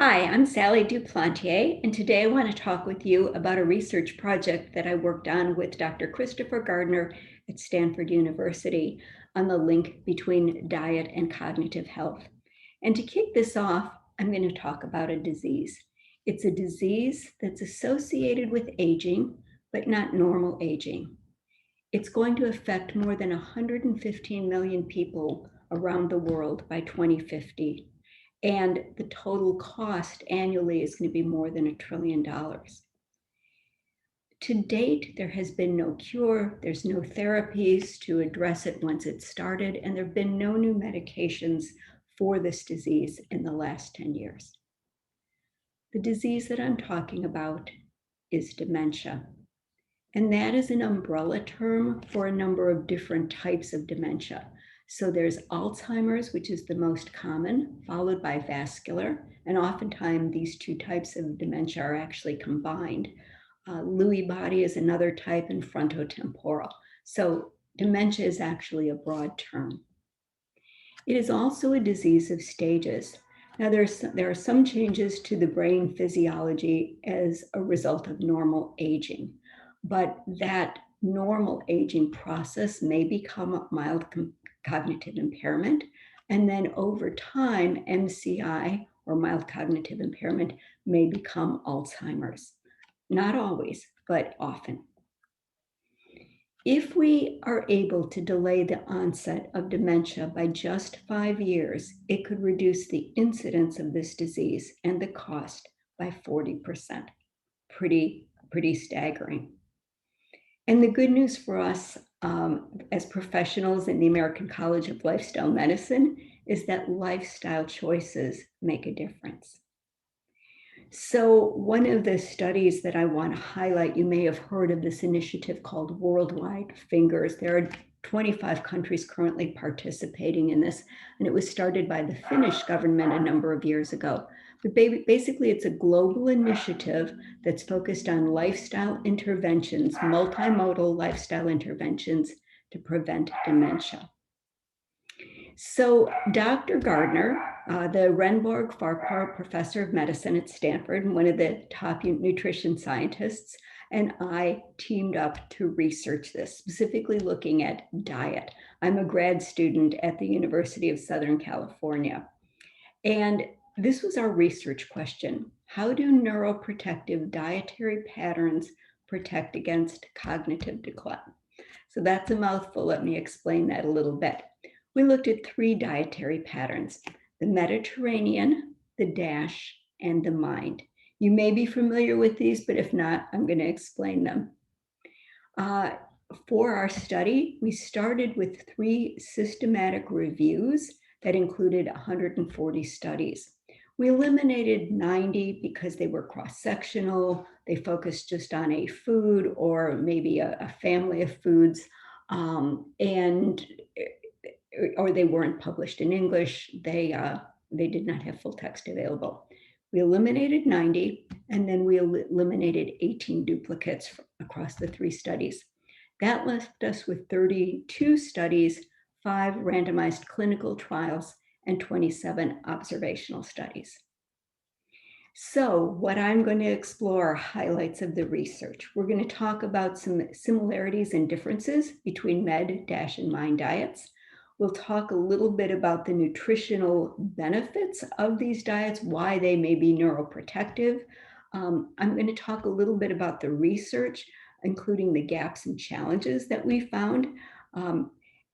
Hi, I'm Sally Duplantier, and today I want to talk with you about a research project that I worked on with Dr. Christopher Gardner at Stanford University on the link between diet and cognitive health. And to kick this off, I'm going to talk about a disease. It's a disease that's associated with aging, but not normal aging. It's going to affect more than 115 million people around the world by 2050. And the total cost annually is going to be more than $1 trillion. To date, there has been no cure, there's no therapies to address it once it's started, and there have been no new medications for this disease in the last 10 years. The disease that I'm talking about is dementia. And that is an umbrella term for a number of different types of dementia. So there's Alzheimer's, which is the most common, followed by vascular. And oftentimes these two types of dementia are actually combined. Lewy body is another type, and frontotemporal. So dementia is actually a broad term. It is also a disease of stages. Now, there are some changes to the brain physiology as a result of normal aging, but that normal aging process may become a mild cognitive impairment. And then over time, MCI, or mild cognitive impairment, may become Alzheimer's. Not always, but often. If we are able to delay the onset of dementia by just 5 years, it could reduce the incidence of this disease and the cost by 40%. Pretty staggering. And the good news for us as professionals in the American College of Lifestyle Medicine is that lifestyle choices make a difference. So one of the studies that I want to highlight, you may have heard of this initiative called Worldwide Fingers. There are 25 countries currently participating in this, and it was started by the Finnish government a number of years ago. But basically, it's a global initiative that's focused on lifestyle interventions, multimodal lifestyle interventions to prevent dementia. So Dr. Gardner, the Renborg Farquhar Professor of Medicine at Stanford, and one of the top nutrition scientists, and I teamed up to research this, specifically looking at diet. I'm a grad student at the University of Southern California. And this was our research question. How do neuroprotective dietary patterns protect against cognitive decline? So that's a mouthful. Let me explain that a little bit. We looked at 3 dietary patterns: the Mediterranean, the DASH, and the MIND. You may be familiar with these, but if not, I'm going to explain them. For our study, we started with 3 systematic reviews that included 140 studies. We eliminated 90 because they were cross-sectional. They focused just on a food or maybe a family of foods, or they weren't published in English. They did not have full text available. We eliminated 90, and then we eliminated 18 duplicates across the 3 studies. That left us with 32 studies, 5 randomized clinical trials, and 27 observational studies. So what I'm going to explore are highlights of the research. We're going to talk about some similarities and differences between Med, DASH, and MIND diets. We'll talk a little bit about the nutritional benefits of these diets, why they may be neuroprotective. I'm going to talk a little bit about the research, including the gaps and challenges that we found,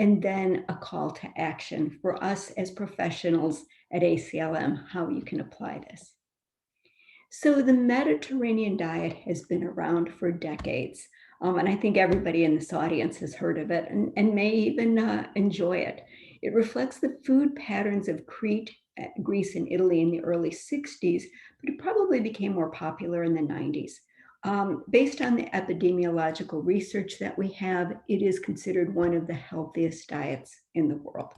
and then a call to action for us as professionals at ACLM, how you can apply this. So the Mediterranean diet has been around for decades. And I think everybody in this audience has heard of it and may even enjoy it. It reflects the food patterns of Crete, Greece, and Italy in the early 60s, but it probably became more popular in the 90s. Based on the epidemiological research that we have, it is considered one of the healthiest diets in the world.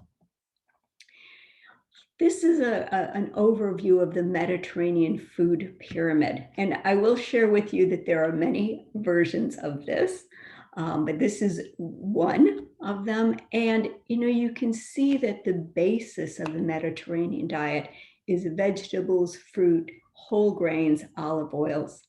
This is an overview of the Mediterranean food pyramid, and I will share with you that there are many versions of this, but this is one of them. And you can see that the basis of the Mediterranean diet is vegetables, fruit, whole grains, olive oils,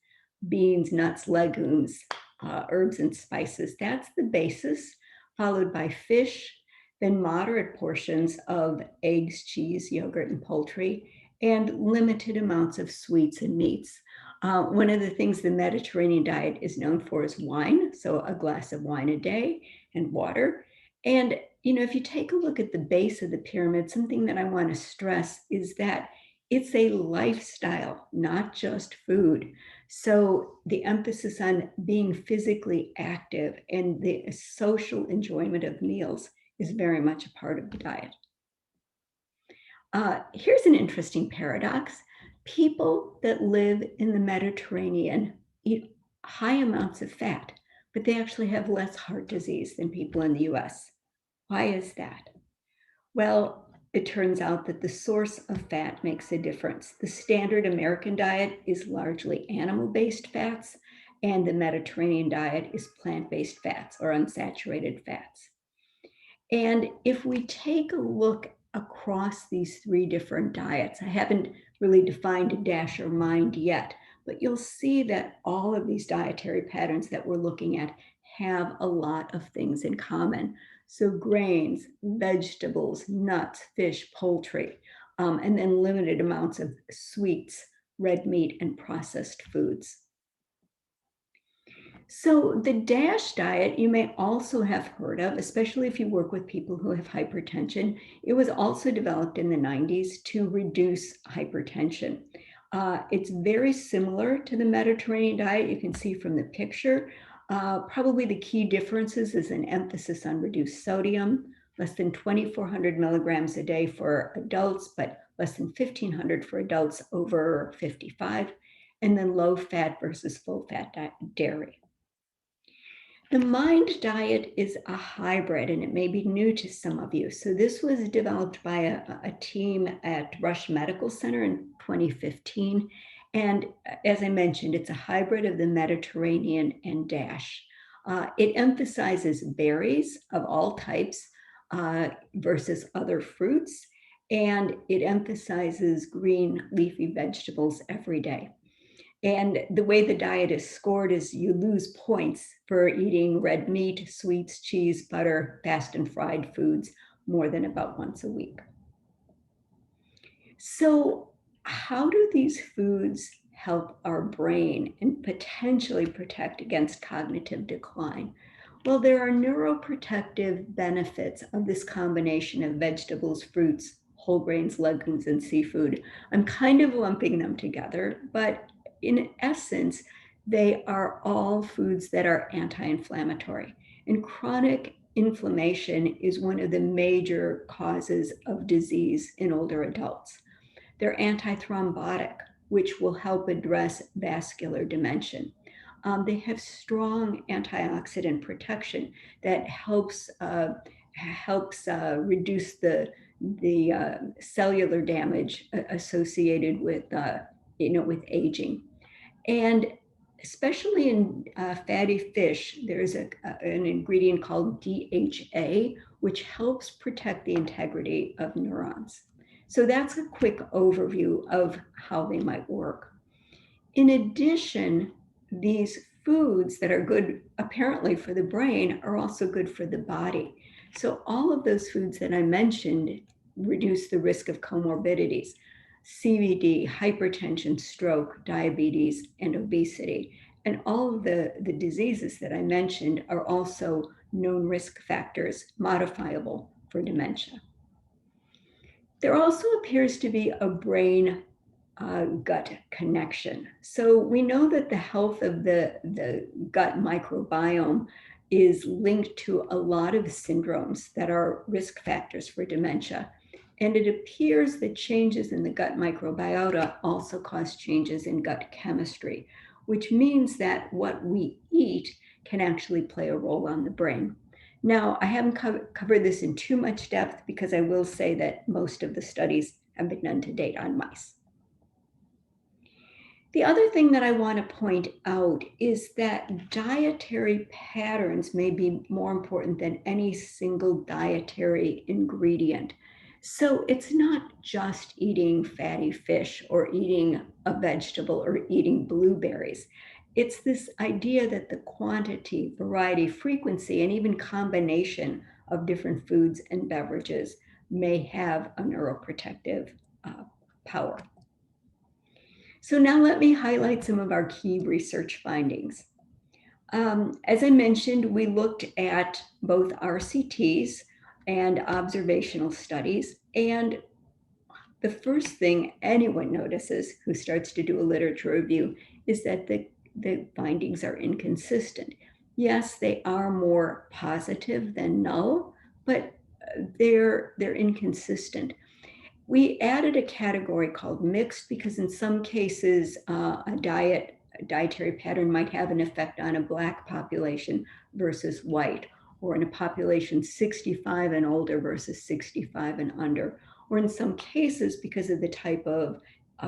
beans, nuts, legumes, herbs, and spices. That's the basis, followed by fish, then moderate portions of eggs, cheese, yogurt, and poultry, and limited amounts of sweets and meats. One of the things the Mediterranean diet is known for is wine, so a glass of wine a day and water. And if you take a look at the base of the pyramid, something that I want to stress is that it's a lifestyle, not just food. So the emphasis on being physically active and the social enjoyment of meals is very much a part of the diet. Here's an interesting paradox. People that live in the Mediterranean eat high amounts of fat, but they actually have less heart disease than people in the US. Why is that? Well, it turns out that the source of fat makes a difference. The standard American diet is largely animal-based fats, and the Mediterranean diet is plant-based fats or unsaturated fats. And if we take a look across these three different diets, I haven't really defined a DASH or MIND yet, but you'll see that all of these dietary patterns that we're looking at have a lot of things in common. So grains, vegetables, nuts, fish, poultry, and then limited amounts of sweets, red meat, and processed foods. So the DASH diet you may also have heard of, especially if you work with people who have hypertension. It was also developed in the 90s to reduce hypertension. It's very similar to the Mediterranean diet. You can see from the picture. Probably the key differences is an emphasis on reduced sodium, less than 2,400 milligrams a day for adults, but less than 1,500 for adults over 55, and then low fat versus full fat dairy. The MIND diet is a hybrid, and it may be new to some of you. So this was developed by a team at Rush Medical Center in 2015. And as I mentioned, it's a hybrid of the Mediterranean and DASH. It emphasizes berries of all types versus other fruits, and it emphasizes green leafy vegetables every day. And the way the diet is scored is you lose points for eating red meat, sweets, cheese, butter, fast and fried foods more than about once a week. So how do these foods help our brain and potentially protect against cognitive decline? Well, there are neuroprotective benefits of this combination of vegetables, fruits, whole grains, legumes, and seafood. I'm kind of lumping them together, but in essence, they are all foods that are anti-inflammatory. And chronic inflammation is one of the major causes of disease in older adults. They're antithrombotic, which will help address vascular dementia. They have strong antioxidant protection that helps reduce the cellular damage associated with with aging. And especially in fatty fish, there's an ingredient called DHA, which helps protect the integrity of neurons. So that's a quick overview of how they might work. In addition, these foods that are good apparently for the brain are also good for the body. So all of those foods that I mentioned reduce the risk of comorbidities: CVD, hypertension, stroke, diabetes, and obesity. And all of the diseases that I mentioned are also known risk factors modifiable for dementia. There also appears to be a brain gut connection. So we know that the health of the gut microbiome is linked to a lot of syndromes that are risk factors for dementia. And it appears that changes in the gut microbiota also cause changes in gut chemistry, which means that what we eat can actually play a role on the brain. Now, I haven't covered this in too much depth because I will say that most of the studies have been done to date on mice. The other thing that I want to point out is that dietary patterns may be more important than any single dietary ingredient. So it's not just eating fatty fish or eating a vegetable or eating blueberries. It's this idea that the quantity, variety, frequency, and even combination of different foods and beverages may have a neuroprotective uh, power. So now let me highlight some of our key research findings. As I mentioned, we looked at both RCTs and observational studies, and the first thing anyone notices who starts to do a literature review is that the findings are inconsistent. Yes, they are more positive than null, but they're inconsistent. We added a category called mixed because in some cases, a dietary pattern might have an effect on a Black population versus white, or in a population 65 and older versus 65 and under. Or in some cases, because of the type of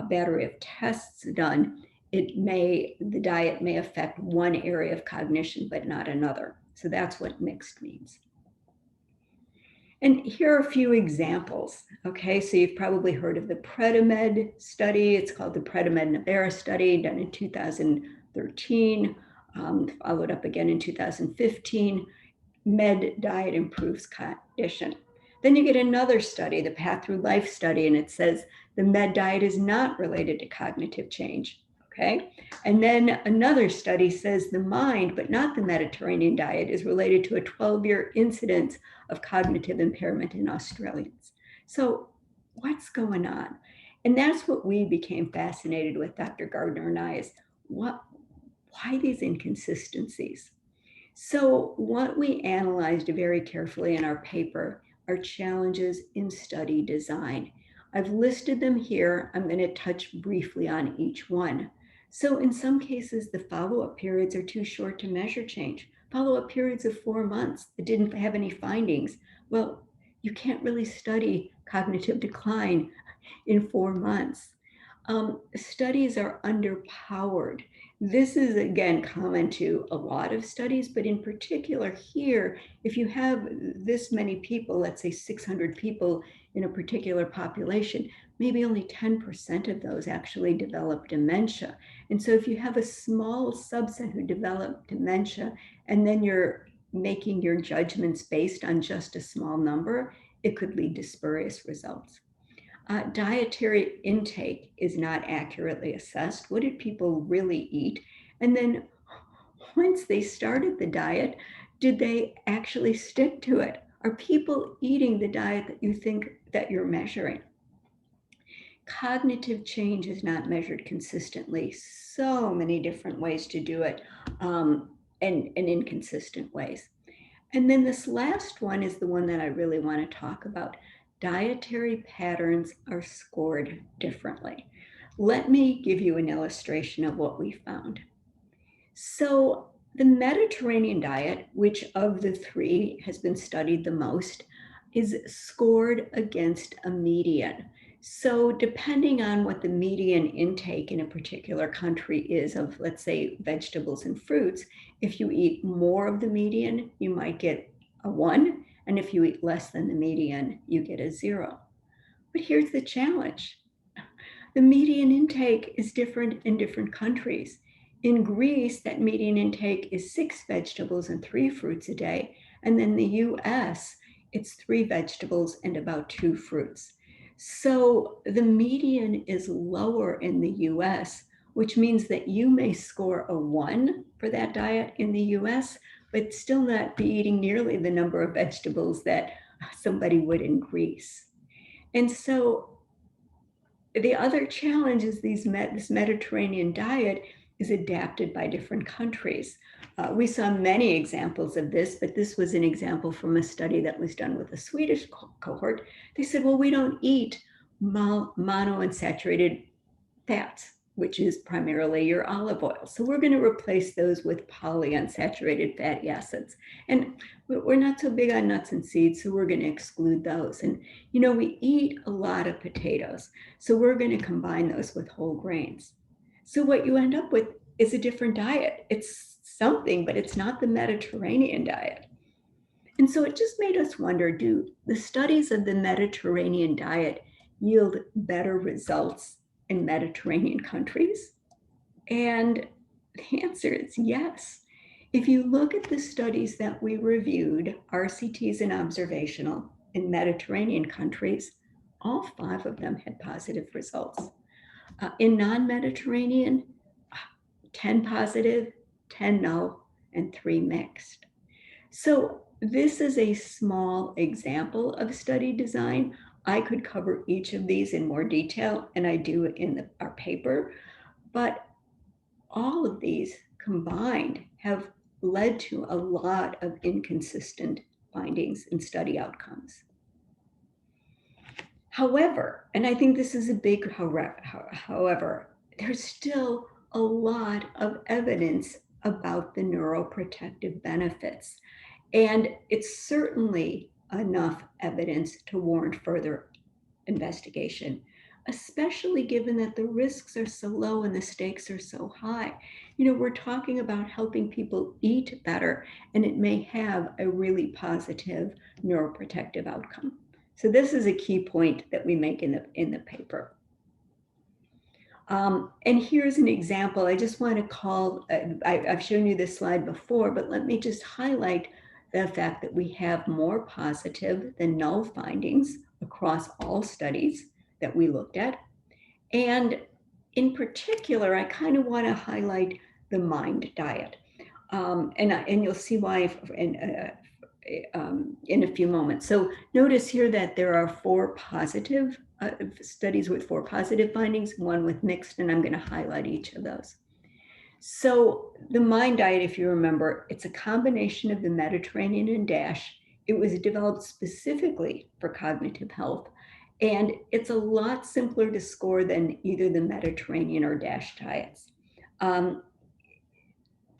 battery of tests done, the diet may affect one area of cognition, but not another. So that's what mixed means. And here are a few examples. Okay, so you've probably heard of the Predimed study. It's called the Predimed-Navarra study, done in 2013, followed up again in 2015. Med diet improves cognition. Then you get another study, the Path Through Life study, and it says the med diet is not related to cognitive change. Okay, and then another study says the mind, but not the Mediterranean diet, is related to a 12-year incidence of cognitive impairment in Australians. So what's going on? And that's what we became fascinated with, Dr. Gardner and I, is why these inconsistencies? So what we analyzed very carefully in our paper are challenges in study design. I've listed them here. I'm going to touch briefly on each one. So in some cases, the follow-up periods are too short to measure change. Follow-up periods of 4 months that didn't have any findings. Well, you can't really study cognitive decline in 4 months. Studies are underpowered. This is, again, common to a lot of studies, but in particular here, if you have this many people, let's say 600 people in a particular population, maybe only 10% of those actually develop dementia. And so if you have a small subset who develop dementia, and then you're making your judgments based on just a small number, it could lead to spurious results. Dietary intake is not accurately assessed. What did people really eat? And then once they started the diet, did they actually stick to it? Are people eating the diet that you think that you're measuring? Cognitive change is not measured consistently. So many different ways to do it, and inconsistent ways. And then this last one is the one that I really want to talk about. Dietary patterns are scored differently. Let me give you an illustration of what we found. So the Mediterranean diet, which of the three has been studied the most, is scored against a median. So depending on what the median intake in a particular country is of, let's say, vegetables and fruits, if you eat more of the median, you might get a 1, and if you eat less than the median, you get a 0. But here's the challenge. The median intake is different in different countries. In Greece, that median intake is 6 vegetables and 3 fruits a day. And then the US, it's 3 vegetables and about 2 fruits. So the median is lower in the US, which means that you may score a 1 for that diet in the US, but still not be eating nearly the number of vegetables that somebody would in Greece. And so the other challenge is this Mediterranean diet is adapted by different countries. We saw many examples of this, but this was an example from a study that was done with a Swedish cohort. They said, well, we don't eat monounsaturated fats, which is primarily your olive oil. So we're going to replace those with polyunsaturated fatty acids. And we're not so big on nuts and seeds, so we're going to exclude those. And, we eat a lot of potatoes, so we're going to combine those with whole grains. So what you end up with is a different diet. It's something, but it's not the Mediterranean diet. And so it just made us wonder, do the studies of the Mediterranean diet yield better results in Mediterranean countries? And the answer is yes. If you look at the studies that we reviewed, RCTs and observational, in Mediterranean countries, all 5 of them had positive results. In non-Mediterranean, 10 positive, 10 no, and 3 mixed. So this is a small example of study design. I could cover each of these in more detail, and I do in our paper, but all of these combined have led to a lot of inconsistent findings and study outcomes. However, and I think this is a big however, there's still a lot of evidence about the neuroprotective benefits. And it's certainly enough evidence to warrant further investigation, especially given that the risks are so low and the stakes are so high. We're talking about helping people eat better, and it may have a really positive neuroprotective outcome. So this is a key point that we make in the paper. And here's an example. I just want to call, I've shown you this slide before, but let me just highlight the fact that we have more positive than null findings across all studies that we looked at. And in particular, I kind of want to highlight the MIND diet. And you'll see why in a few moments. So notice here that there are 4 positive studies with 4 positive findings, 1 with mixed, and I'm going to highlight each of those. So the MIND diet, if you remember, it's a combination of the Mediterranean and DASH. It was developed specifically for cognitive health, and it's a lot simpler to score than either the Mediterranean or DASH diets.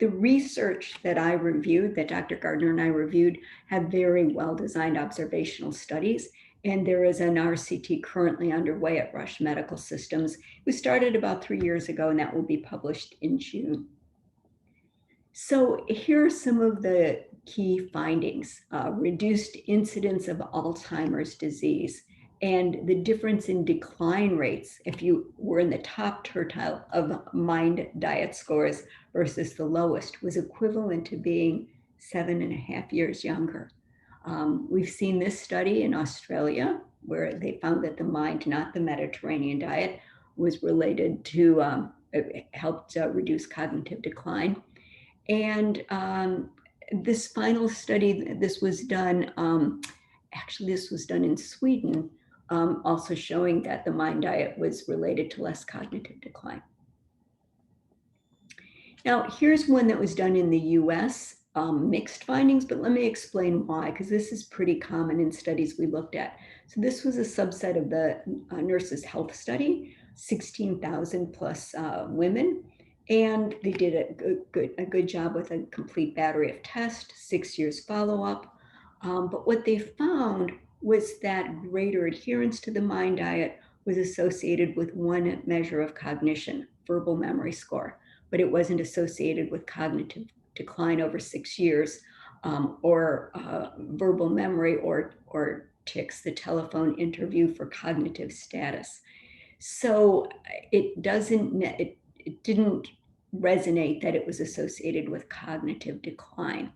The research that I reviewed, that Dr. Gardner and I reviewed, have very well-designed observational studies, and there is an RCT currently underway at Rush Medical Systems. We started about 3 years ago, and that will be published in June. So here are some of the key findings. Reduced incidence of Alzheimer's disease, and the difference in decline rates, if you were in the top tertile of MIND diet scores versus the lowest, was equivalent to being 7.5 years younger. We've seen this study in Australia, where they found that the MIND, not the Mediterranean diet, was related to, it helped reduce cognitive decline. And this final study, this was done, actually this was done in Sweden, also showing that the MIND diet was related to less cognitive decline. Now, here's one that was done in the US, mixed findings, but let me explain why, because this is pretty common in studies we looked at. So this was a subset of the Nurses' Health Study, 16,000 plus women, and they did a good job with a complete battery of tests, 6 years follow-up. But what they found was that greater adherence to the MIND diet was associated with 1 measure of cognition, verbal memory score, but it wasn't associated with cognitive decline over 6 years, or verbal memory or TICS, the telephone interview for cognitive status. So it didn't resonate that it was associated with cognitive decline.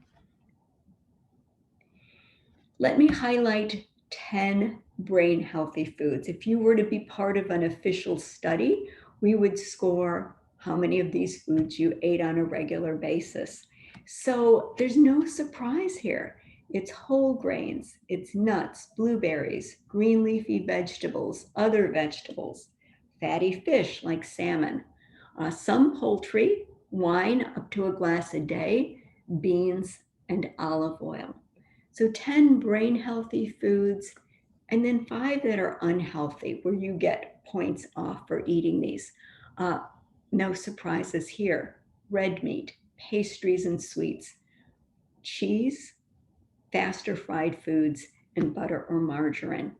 Let me highlight 10 brain healthy foods. If you were to be part of an official study, we would score how many of these foods you ate on a regular basis. So there's no surprise here. It's whole grains, it's nuts, blueberries, green leafy vegetables, other vegetables, fatty fish like salmon, some poultry, wine up to a glass a day, beans, and olive oil. So 10 brain healthy foods, and then 5 that are unhealthy, where you get points off for eating these. No surprises here. Red meat, pastries and sweets, cheese, faster fried foods, and butter or margarine.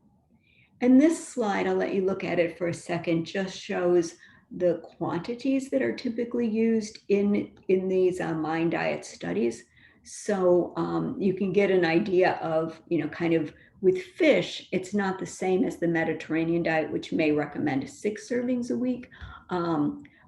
And this slide, I'll let you look at it for a second, just shows the quantities that are typically used in these MIND diet studies. So you can get an idea of, kind of with fish, it's not the same as the Mediterranean diet, which may recommend 6 servings a week,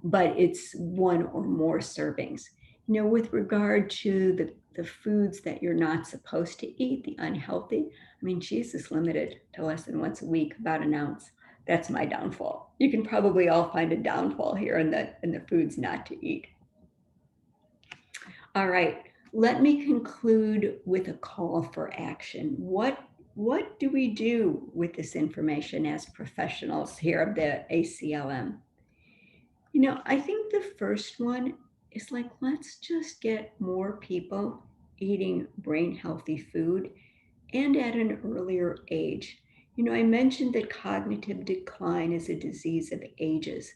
but it's one or more servings. With regard to the foods that you're not supposed to eat, the unhealthy, I mean, cheese is limited to less than once a week, about an ounce. That's my downfall. You can probably all find a downfall here in the foods not to eat. All right, let me conclude with a call for action. What do we do with this information as professionals here of the ACLM? I think the first one is like, let's just get more people eating brain healthy food and at an earlier age. I mentioned that cognitive decline is a disease of ages,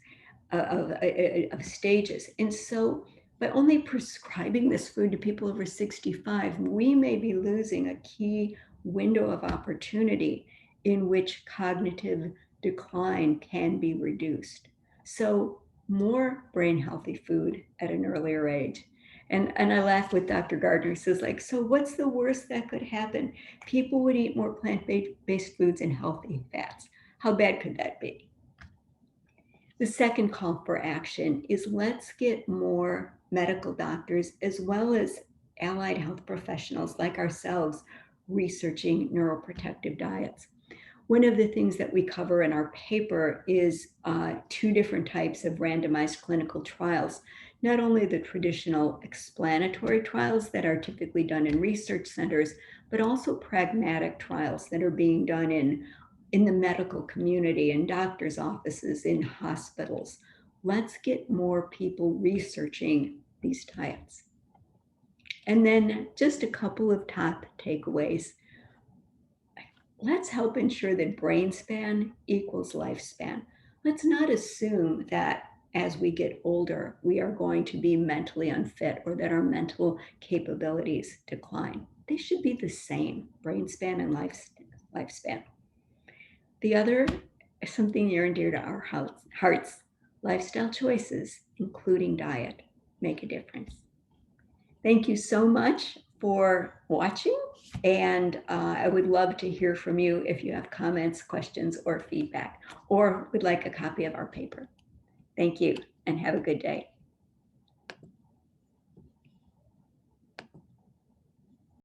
of stages. And so by only prescribing this food to people over 65, we may be losing a key window of opportunity in which cognitive decline can be reduced. So more brain healthy food at an earlier age. And I laugh with Dr. Gardner. He says, like, so what's the worst that could happen? People would eat more plant-based foods and healthy fats. How bad could that be? The second call for action is let's get more medical doctors as well as allied health professionals like ourselves researching neuroprotective diets. One of the things that we cover in our paper is 2 different types of randomized clinical trials. Not only the traditional explanatory trials that are typically done in research centers, but also pragmatic trials that are being done in the medical community, in doctors' offices, in hospitals. Let's get more people researching these diets. And then just a couple of top takeaways. Let's help ensure that brain span equals lifespan. Let's not assume that as we get older, we are going to be mentally unfit or that our mental capabilities decline. They should be the same, brain span and lifespan. The other is something near and dear to our hearts. Lifestyle choices, including diet, make a difference. Thank you so much for watching, and I would love to hear from you if you have comments, questions, or feedback, or would like a copy of our paper. Thank you, and have a good day.